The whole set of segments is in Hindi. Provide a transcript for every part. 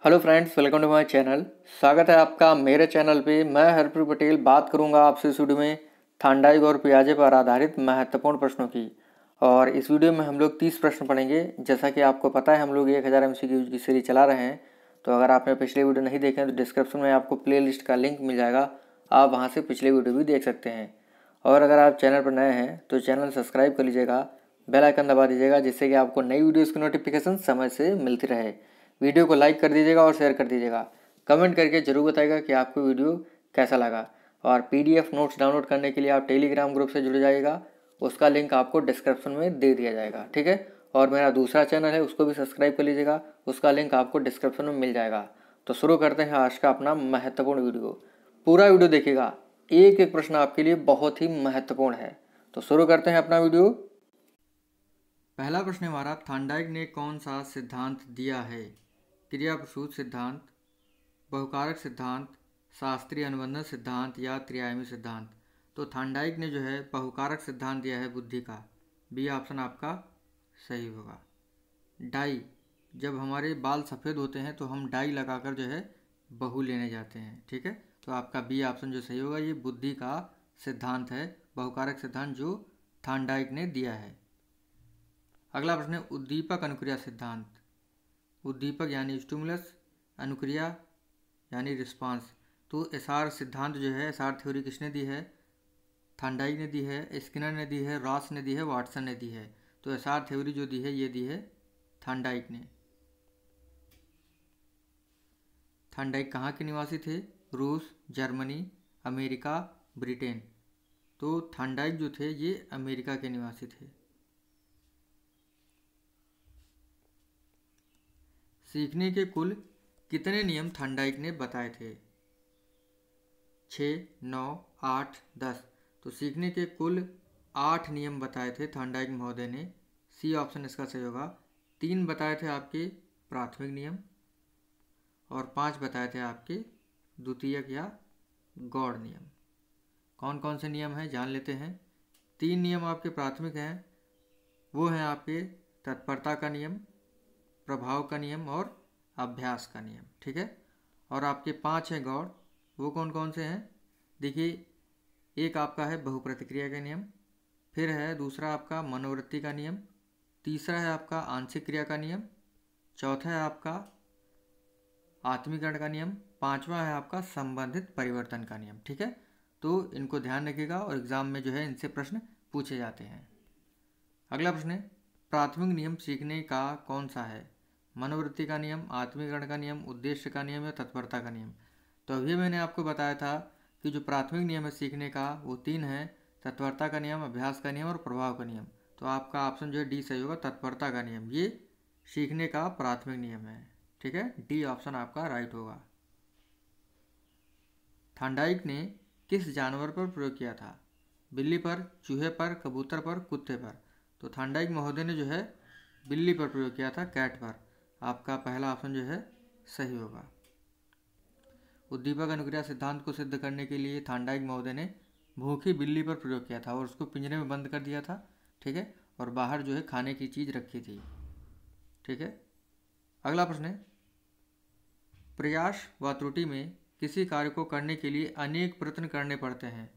Hello friends, welcome to my channel. स्वागत है आपका मेरे चैनल पे। मैं हरप्रीत पटेल बात करूंगा आपसे इस वीडियो में थांडाइक और पियाजे पर आधारित महत्वपूर्ण प्रश्नों की। और इस वीडियो में हम लोग 30 प्रश्न पढ़ेंगे। जैसा कि आपको पता है, हम लोग 1000 MCQ की सीरीज चला रहे हैं। तो अगर आपने पिछले वीडियो नहीं देखे हैं तो डिस्क्रिप्शन में आपको प्ले लिस्ट का लिंक मिल जाएगा, आप वहाँ से पिछले वीडियो भी देख सकते हैं। और अगर आप चैनल पर नए हैं तो चैनल सब्सक्राइब कर लीजिएगा, बेल आइकन दबा दीजिएगा, जिससे कि आपको नई वीडियोज़ की नोटिफिकेशन समय से मिलती रहे। वीडियो को लाइक कर दीजिएगा और शेयर कर दीजिएगा। कमेंट करके ज़रूर बताइएगा कि आपको वीडियो कैसा लगा। और PDF नोट्स डाउनलोड करने के लिए आप टेलीग्राम ग्रुप से जुड़ जाइएगा, उसका लिंक आपको डिस्क्रिप्शन में दे दिया जाएगा, ठीक है। और मेरा दूसरा चैनल है, उसको भी सब्सक्राइब कर लीजिएगा, उसका लिंक आपको डिस्क्रिप्शन में मिल जाएगा। तो शुरू करते हैं आज का अपना महत्वपूर्ण वीडियो। पूरा वीडियो देखिएगा, एक एक प्रश्न आपके लिए बहुत ही महत्वपूर्ण है। तो शुरू करते हैं अपना वीडियो। पहला प्रश्न हमारा, थांडाइक ने कौन सा सिद्धांत दिया है? क्रियाप्रसूत सिद्धांत, बहुकारक सिद्धांत, शास्त्रीय अनुबंधन सिद्धांत या त्रिआयामी सिद्धांत। तो थांडाइक ने जो है बहुकारक सिद्धांत दिया है बुद्धि का। बी ऑप्शन आपका सही होगा। डाई, जब हमारे बाल सफ़ेद होते हैं तो हम डाई लगाकर जो है बहू लेने जाते हैं, ठीक है। तो आपका बी ऑप्शन जो सही होगा, ये बुद्धि का सिद्धांत है, बहुकारक सिद्धांत जो थांडाइक ने दिया है। अगला प्रश्न है, उद्दीपक अनुक्रिया सिद्धांत। उद्दीपक यानी स्टिमुलस, अनुक्रिया यानी रिस्पांस। तो एसआर सिद्धांत जो है, एसआर थ्योरी किसने दी है? थांडाइक ने दी है, स्किनर ने दी है, रॉस ने दी है, वाटसन ने दी है। तो एसआर थ्योरी जो दी है, ये दी है थांडाइक ने। थांडाइक कहाँ के निवासी थे? रूस, जर्मनी, अमेरिका, ब्रिटेन। तो थांडाइक जो थे ये अमेरिका के निवासी थे। सीखने के कुल कितने नियम थांडाइक ने बताए थे? 6, 9, 8, 10। तो सीखने के कुल 8 नियम बताए थे थांडाइक महोदय ने। सी ऑप्शन इसका सही होगा। 3 बताए थे आपके प्राथमिक नियम और 5 बताए थे आपके द्वितीयक या गौड़ नियम। कौन कौन से नियम हैं जान लेते हैं। 3 नियम आपके प्राथमिक हैं, वो हैं आपके तत्परता का नियम, प्रभाव का नियम और अभ्यास का नियम, ठीक है। और आपके 5 हैं गौड़, वो कौन कौन से हैं? देखिए, एक आपका है बहुप्रतिक्रिया का नियम, फिर है दूसरा आपका मनोवृत्ति का नियम, तीसरा है आपका आंशिक क्रिया का नियम, चौथा है आपका आत्मीकरण का नियम, पांचवा है आपका संबंधित परिवर्तन का नियम, ठीक है। तो इनको ध्यान रखिएगा और एग्जाम में जो है इनसे प्रश्न पूछे जाते हैं। अगला प्रश्न है, प्राथमिक नियम सीखने का कौन सा है? मनोवृत्ति का नियम, आत्मीकरण का नियम, उद्देश्य का नियम या तत्परता का नियम। तो अभी मैंने आपको बताया था कि जो प्राथमिक नियम है सीखने का वो 3 है, तत्परता का नियम, अभ्यास का नियम और प्रभाव का नियम। तो आपका ऑप्शन जो है डी सही होगा, तत्परता का नियम ये सीखने का प्राथमिक नियम है, ठीक है। डी ऑप्शन आपका राइट होगा। थांडाइक ने किस जानवर पर प्रयोग किया था? बिल्ली पर, चूहे पर, कबूतर पर, कुत्ते पर। तो थांडाइक महोदय ने जो है बिल्ली पर प्रयोग किया था, कैट पर। आपका पहला ऑप्शन जो है सही होगा। उद्दीपक अनुक्रिया सिद्धांत को सिद्ध करने के लिए थांडाइक महोदय ने भूखी बिल्ली पर प्रयोग किया था और उसको पिंजरे में बंद कर दिया था, ठीक है। और बाहर जो है खाने की चीज़ रखी थी, ठीक है। अगला प्रश्न है, प्रयास व त्रुटि में किसी कार्य को करने के लिए अनेक प्रयत्न करने पड़ते हैं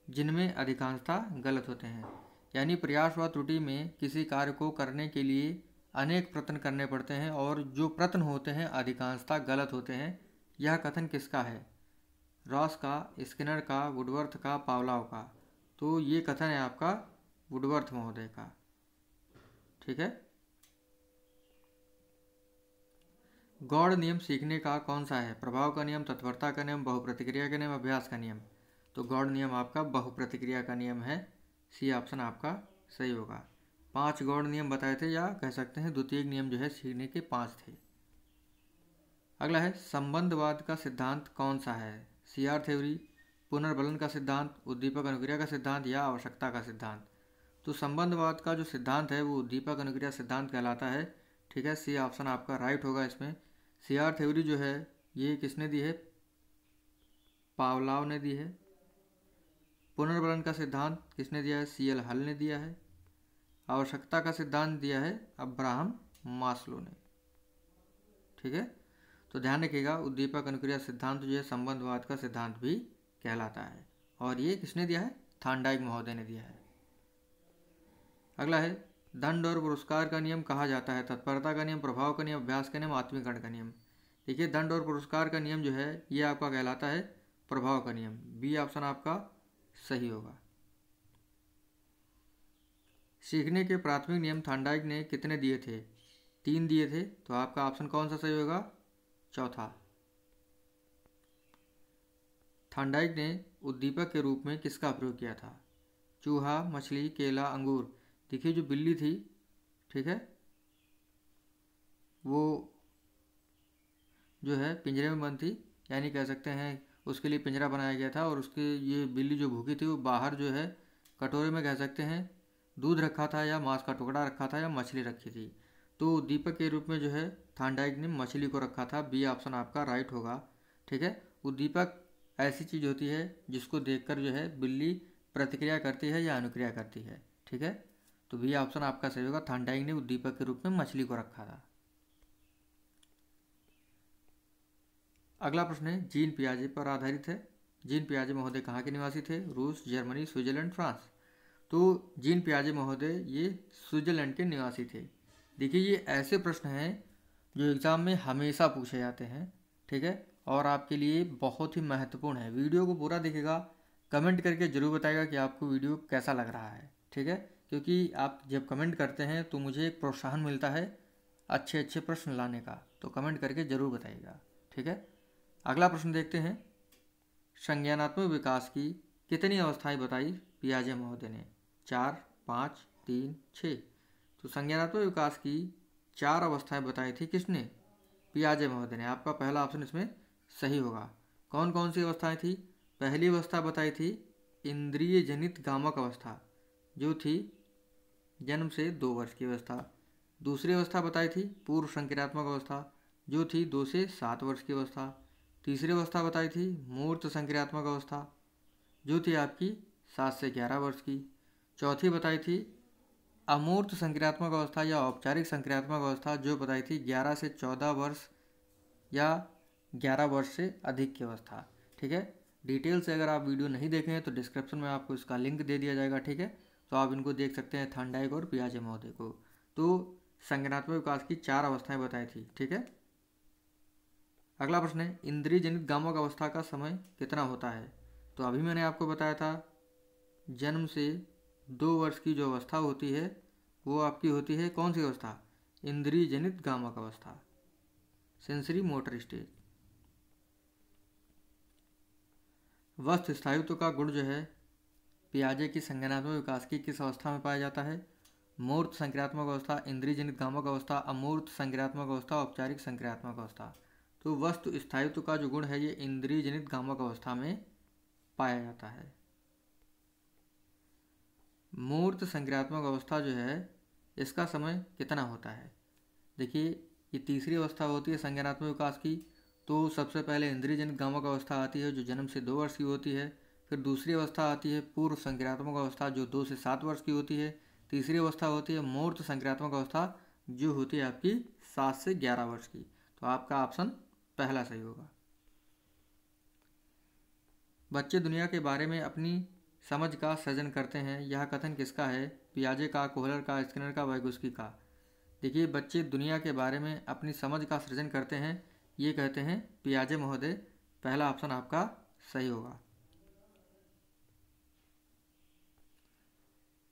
जिनमें अधिकांशतः गलत होते हैं। यानी प्रयास व त्रुटि में किसी कार्य को करने के लिए अनेक प्रयत्न करने पड़ते हैं और जो प्रयत्न होते हैं अधिकांशतः गलत होते हैं। यह कथन किसका है? रॉस का, स्किनर का, वुडवर्थ का, पावलोव का। तो ये कथन है आपका वुडवर्थ महोदय का, ठीक है। गौड़ नियम सीखने का कौन सा है? प्रभाव का नियम, तत्परता का नियम, बहुप्रतिक्रिया का नियम, अभ्यास का नियम। तो गौड़ नियम आपका बहुप्रतिक्रिया का नियम है। सी ऑप्शन आपका सही होगा। 5 गौड़ नियम बताए थे, या कह सकते हैं द्वितीयक नियम जो है सीखने के 5 थे। अगला है, संबंधवाद का सिद्धांत कौन सा है? CR थ्योरी, पुनर्बलन का सिद्धांत, उद्दीपक अनुक्रिया का सिद्धांत या आवश्यकता का सिद्धांत। तो संबंधवाद का जो सिद्धांत है वो उद्दीपक अनुक्रिया सिद्धांत कहलाता है, ठीक है। सी ऑप्शन आपका राइट होगा इसमें। CR थ्योरी जो है ये किसने दी है? पावलोव ने दी है। पुनर्बलन का सिद्धांत किसने दिया है? CL हल ने दिया है। आवश्यकता का सिद्धांत दिया है अब्राहम मास्लो ने, ठीक है। तो ध्यान रखिएगा, उद्दीपक अनुक्रिया सिद्धांत जो है संबंधवाद का सिद्धांत भी कहलाता है। और ये किसने दिया है? थार्नडाइक महोदय ने दिया है। अगला है, दंड और पुरस्कार का नियम कहा जाता है तत्परता का नियम, प्रभाव का नियम, अभ्यास का नियम, आत्मीकरण का नियम। देखिए, दंड और पुरस्कार का नियम जो है ये आपका कहलाता है प्रभाव का नियम। बी ऑप्शन आपका सही होगा। सीखने के प्राथमिक नियम थार्नडाइक ने कितने दिए थे? 3 दिए थे, तो आपका ऑप्शन कौन सा सही होगा? चौथा। थार्नडाइक ने उद्दीपक के रूप में किसका प्रयोग किया था? चूहा, मछली, केला, अंगूर। देखिए, जो बिल्ली थी, ठीक है, वो जो है पिंजरे में बंद थी, यानी कह सकते हैं उसके लिए पिंजरा बनाया गया था, और उसके ये बिल्ली जो भूखी थी वो बाहर जो है कटोरे में कह सकते हैं दूध रखा था, या मांस का टुकड़ा रखा था, या मछली रखी थी। तो उद्दीपक के रूप में जो है थार्नडाइक ने मछली को रखा था। बी ऑप्शन आपका राइट होगा। ठीक है, उद्दीपक ऐसी चीज़ होती है जिसको देखकर जो है बिल्ली प्रतिक्रिया करती है या अनुक्रिया करती है। ठीक है, तो बी ऑप्शन आपका सही होगा। थार्नडाइक ने उद्दीपक के रूप में मछली को रखा था। अगला प्रश्न है, जीन पियाजे पर आधारित है। जीन पियाजे महोदय कहाँ के निवासी थे? रूस, जर्मनी, स्विट्जरलैंड, फ्रांस। तो जीन पियाजे महोदय ये स्विट्जरलैंड के निवासी थे। देखिए, ये ऐसे प्रश्न हैं जो एग्ज़ाम में हमेशा पूछे जाते हैं। ठीक है, और आपके लिए बहुत ही महत्वपूर्ण है। वीडियो को पूरा देखिएगा, कमेंट करके ज़रूर बताइएगा कि आपको वीडियो कैसा लग रहा है। ठीक है, क्योंकि आप जब कमेंट करते हैं तो मुझे एक प्रोत्साहन मिलता है अच्छे अच्छे प्रश्न लाने का। तो कमेंट करके ज़रूर बताइएगा। ठीक है, अगला प्रश्न देखते हैं। संज्ञानात्मक विकास की कितनी अवस्थाएं बताई पियाजे महोदय ने? 4, 5, 3, 6। तो संज्ञानात्मक विकास की 4 अवस्थाएं बताई थी किसने? पियाजे महोदय ने। आपका पहला ऑप्शन इसमें सही होगा। कौन कौन सी अवस्थाएं थी? पहली अवस्था बताई थी इंद्रिय जनित गामक अवस्था, जो थी जन्म से 2 वर्ष की अवस्था। दूसरी अवस्था बताई थी पूर्व संक्रियात्मक अवस्था, जो थी 2 से 7 वर्ष की अवस्था। तीसरी अवस्था बताई थी मूर्त संक्रियात्मक अवस्था, जो थी आपकी 7 से 11 वर्ष की। चौथी बताई थी अमूर्त संक्रियात्मक अवस्था या औपचारिक संक्रियात्मक अवस्था, जो बताई थी 11 से 14 वर्ष या 11 वर्ष से अधिक की अवस्था। ठीक है, डिटेल से अगर आप वीडियो नहीं देखे हैं तो डिस्क्रिप्शन में आपको इसका लिंक दे दिया जाएगा। ठीक है, तो आप इनको देख सकते हैं, थार्नडाइक और पियाजे महोदय को। तो संज्ञानात्मक विकास की 4 अवस्थाएं बताई थी। ठीक है, अगला प्रश्न है, इंद्रिय जनित गामक अवस्था का समय कितना होता है? तो अभी मैंने आपको बताया था जन्म से 2 वर्ष की जो अवस्था होती है वो आपकी होती है कौन सी अवस्था? इंद्रिय जनित गामक अवस्था, सेंसरी मोटर स्टेज। वस्तु स्थायित्व का गुण जो है पियाजे की संज्ञानात्मक विकास की किस अवस्था में पाया जाता है? मूर्त संक्रियात्मक अवस्था, इंद्रिय जनित गामक अवस्था, अमूर्त संक्रियात्मक अवस्था, औपचारिक संक्रियात्मक अवस्था। तो वस्तु स्थायित्व का जो गुण है ये इंद्रिय जनित गामक अवस्था में पाया जाता है। मूर्त संक्रियात्मक अवस्था जो है इसका समय कितना होता है? देखिए, ये तीसरी अवस्था होती है संज्ञानात्मक विकास की। तो सबसे पहले इंद्रिय जनित गामक अवस्था आती है जो जन्म से 2 वर्ष की होती है। फिर दूसरी अवस्था आती है पूर्व संक्रियात्मक अवस्था, जो 2 से 7 वर्ष की होती है। तीसरी अवस्था होती है मूर्त संक्रियात्मक अवस्था, जो होती है आपकी 7 से 11 वर्ष की। तो आपका ऑप्शन पहला सही होगा। बच्चे दुनिया के बारे में अपनी समझ का सृजन करते हैं, यह कथन किसका है? पियाजे का, कोहलर का, स्किनर का, वाइगोस्की का। देखिए, बच्चे दुनिया के बारे में अपनी समझ का सृजन करते हैं, ये कहते हैं पियाजे महोदय। पहला ऑप्शन आपका सही होगा।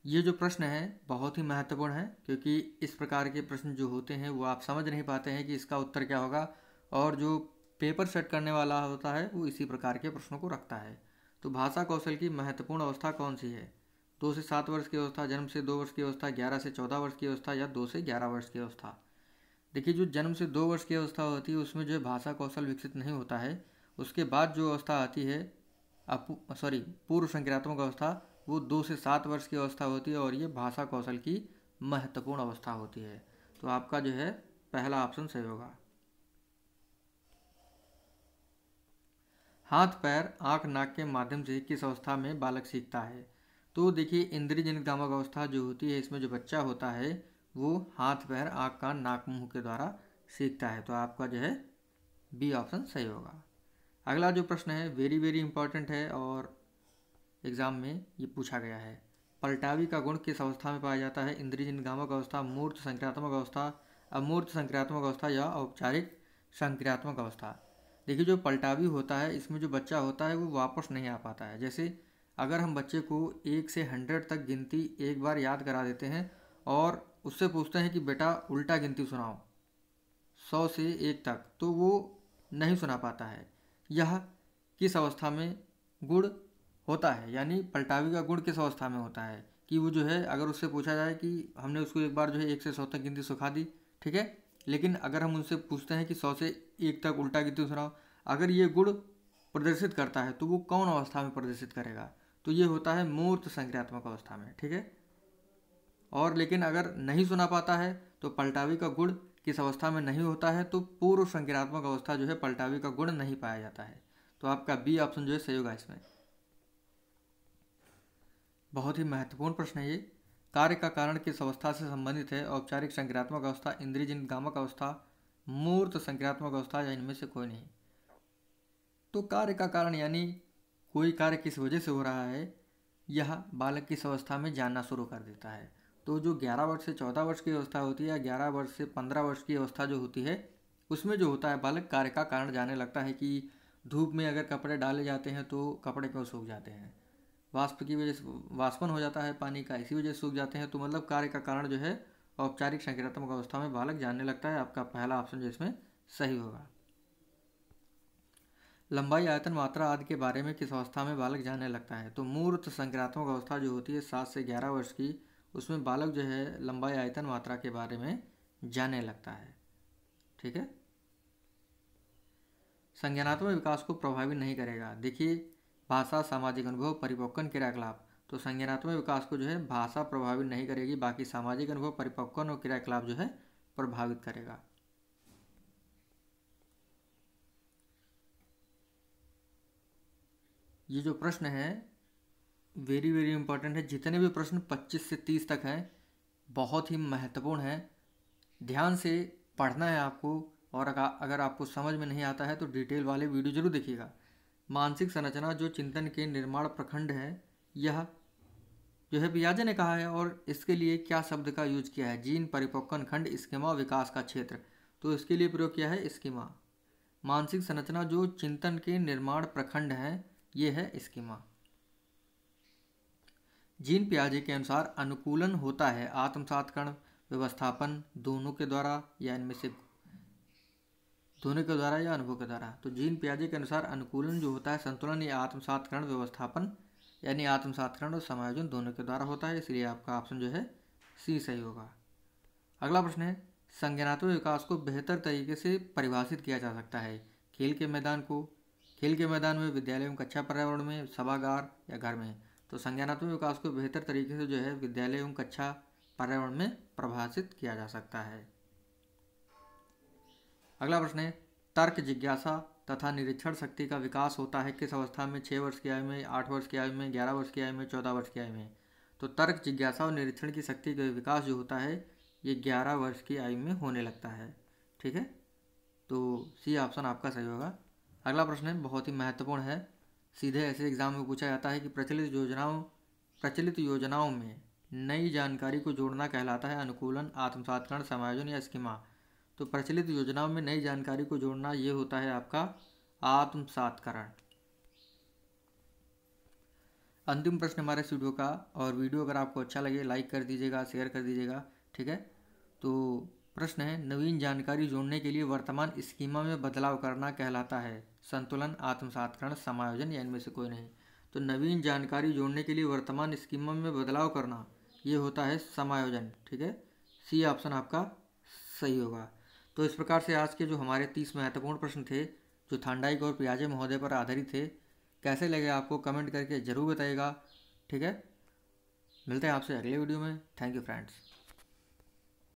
ये जो प्रश्न है बहुत ही महत्वपूर्ण है, क्योंकि इस प्रकार के प्रश्न जो होते हैं वो आप समझ नहीं पाते हैं कि इसका उत्तर क्या होगा, और जो पेपर सेट करने वाला होता है वो इसी प्रकार के प्रश्नों को रखता है। तो भाषा कौशल की महत्वपूर्ण अवस्था कौन सी है? 2 से 7 वर्ष की अवस्था, जन्म से 2 वर्ष की अवस्था, 11 से 14 वर्ष की अवस्था, या 2 से 11 वर्ष की अवस्था। देखिए, जो जन्म से 2 वर्ष की अवस्था होती है उसमें जो भाषा कौशल विकसित नहीं होता है। उसके बाद जो अवस्था आती है पूर्व संक्रियात्मक अवस्था, वो 2 से 7 वर्ष की अवस्था होती है, और ये भाषा कौशल की महत्वपूर्ण अवस्था होती है। तो आपका जो है पहला ऑप्शन सही होगा। हाथ, पैर, आँख, नाक के माध्यम से किस अवस्था में बालक सीखता है? तो देखिए, इंद्रिय जनित गामक अवस्था जो होती है इसमें जो बच्चा होता है वो हाथ, पैर, आँख, कान, नाक, मुंह के द्वारा सीखता है। तो आपका जो है बी ऑप्शन सही होगा। अगला जो प्रश्न है वेरी वेरी इंपॉर्टेंट है और एग्जाम में ये पूछा गया है। पलटावी का गुण किस अवस्था में पाया जाता है? इंद्रिय निगामक अवस्था, मूर्त संक्रियात्मक अवस्था, अमूर्त संक्रियात्मक अवस्था या औपचारिक संक्रियात्मक अवस्था। देखिए जो पलटावी होता है इसमें जो बच्चा होता है वो वापस नहीं आ पाता है। जैसे अगर हम बच्चे को 1 से 100 तक गिनती एक बार याद करा देते हैं और उससे पूछते हैं कि बेटा उल्टा गिनती सुनाओ 100 से 1 तक, तो वो नहीं सुना पाता है। यह किस अवस्था में गुण होता है, यानी पलटावी का गुण किस अवस्था में होता है कि वो जो है अगर उससे पूछा जाए कि हमने उसको एक बार जो है 1 से 100 तक गिनती सिखा दी, ठीक है, लेकिन अगर हम उनसे पूछते हैं कि 100 से 1 तक उल्टा गिनती सुनाओ, अगर ये गुण प्रदर्शित करता है तो वो कौन अवस्था में प्रदर्शित करेगा? तो ये होता है मूर्त संक्रियात्मक अवस्था में, ठीक है। और लेकिन अगर नहीं सुना पाता है तो पलटावी का गुण किस अवस्था में नहीं होता है? तो पूर्व संक्रियात्मक अवस्था जो है पलटावी का गुण नहीं पाया जाता है। तो आपका बी ऑप्शन जो है सही होगा इसमें। बहुत ही महत्वपूर्ण प्रश्न है ये। कार्य का कारण किस अवस्था से संबंधित है? औपचारिक संक्रियात्मक अवस्था, इंद्रिय निगामक अवस्था, मूर्त संक्रियात्मक अवस्था या इनमें से कोई नहीं। तो कार्य का कारण यानी कोई कार्य किस वजह से हो रहा है, यह बालक किस अवस्था में जानना शुरू कर देता है। तो जो 11 वर्ष से 14 वर्ष की अवस्था होती है या 11 वर्ष से 15 वर्ष की अवस्था जो होती है उसमें जो होता है बालक कार्य का कारण जानने लगता है कि धूप में अगर कपड़े डाले जाते हैं तो कपड़े क्यों सूख जाते हैं, वाष्प की वजह से वाष्पन हो जाता है पानी का, इसी वजह से सूख जाते हैं। तो मतलब कार्य का कारण जो है औपचारिक संक्रियात्मक अवस्था में बालक जानने लगता है। आपका पहला ऑप्शन जो इसमें सही होगा। लंबाई, आयतन, मात्रा आदि के बारे में किस अवस्था में बालक जानने लगता है? तो मूर्त संक्रियात्मक अवस्था जो होती है 7 से 11 वर्ष की, उसमें बालक जो है लंबाई, आयतन, मात्रा के बारे में जानने लगता है, ठीक है। संज्ञानात्मक विकास को प्रभावित नहीं करेगा। देखिए भाषा, सामाजिक अनुभव, परिपक्वन, क्रियाकलाप। तो संज्ञानात्मक विकास को जो है भाषा प्रभावित नहीं करेगी, बाकी सामाजिक अनुभव, परिपक्वन और क्रियाकलाप जो है प्रभावित करेगा। ये जो प्रश्न है वेरी वेरी इंपॉर्टेंट है। जितने भी प्रश्न 25 से 30 तक हैं बहुत ही महत्वपूर्ण है। ध्यान से पढ़ना है आपको और अगर आपको समझ में नहीं आता है तो डिटेल वाले वीडियो जरूर देखिएगा। मानसिक संरचना जो चिंतन के निर्माण प्रखंड है, यह जो है पियाजे ने कहा है और इसके लिए क्या शब्द का यूज किया है? जीन, परिपक्वन खंड, स्कीमा, विकास का क्षेत्र। तो इसके लिए प्रयोग किया है स्कीमा। मानसिक संरचना जो चिंतन के निर्माण प्रखंड है, ये है स्कीमा। जीन पियाजे के अनुसार अनुकूलन होता है आत्मसात्करण, व्यवस्थापन, दोनों के द्वारा या इनमें से दोनों के द्वारा या अनुभव के द्वारा। तो जीन पियाजे के अनुसार अनुकूलन जो होता है संतुलन या आत्मसात्करण, व्यवस्थापन यानी आत्मसात्करण और समायोजन दोनों के द्वारा होता है, इसलिए आपका ऑप्शन जो है सी सही होगा। अगला प्रश्न है संज्ञानात्मक विकास को बेहतर तरीके से परिभाषित किया जा सकता है। खेल के मैदान में, विद्यालय एवं कक्षा पर्यावरण में, सभागार या घर में। तो संज्ञानात्मक विकास को बेहतर तरीके से जो है विद्यालय एवं कक्षा पर्यावरण में परिभाषित किया जा सकता है। अगला प्रश्न है तर्क, जिज्ञासा तथा निरीक्षण शक्ति का विकास होता है किस अवस्था में? 6 वर्ष की आयु में, 8 वर्ष की आयु में, 11 वर्ष की आयु में, 14 वर्ष की आयु में। तो तर्क, जिज्ञासा और निरीक्षण की शक्ति का विकास जो होता है ये 11 वर्ष की आयु में होने लगता है, ठीक है। तो सी ऑप्शन आपका सही होगा। अगला प्रश्न है बहुत ही महत्वपूर्ण है, सीधे ऐसे एग्जाम में पूछा जाता है कि प्रचलित योजनाओं में नई जानकारी को जोड़ना कहलाता है अनुकूलन, आत्मसात्करण, समायोजन या स्कीमा। तो प्रचलित योजनाओं में नई जानकारी को जोड़ना ये होता है आपका आत्मसात्करण। अंतिम प्रश्न हमारे इस वीडियो का, और वीडियो अगर आपको अच्छा लगे लाइक कर दीजिएगा, शेयर कर दीजिएगा, ठीक है। तो प्रश्न है नवीन जानकारी जोड़ने के लिए वर्तमान स्कीमा में बदलाव करना कहलाता है संतुलन, आत्मसात्करण, समायोजन या इनमें से कोई नहीं। तो नवीन जानकारी जोड़ने के लिए वर्तमान स्कीमा में बदलाव करना ये होता है समायोजन, ठीक है। सी ऑप्शन आपका सही होगा। तो इस प्रकार से आज के जो हमारे 30 महत्वपूर्ण प्रश्न थे जो थांडाइक और पियाजे महोदय पर आधारित थे, कैसे लगे आपको कमेंट करके ज़रूर बताइएगा, ठीक है। मिलते हैं आपसे अगले वीडियो में। Thank you friends.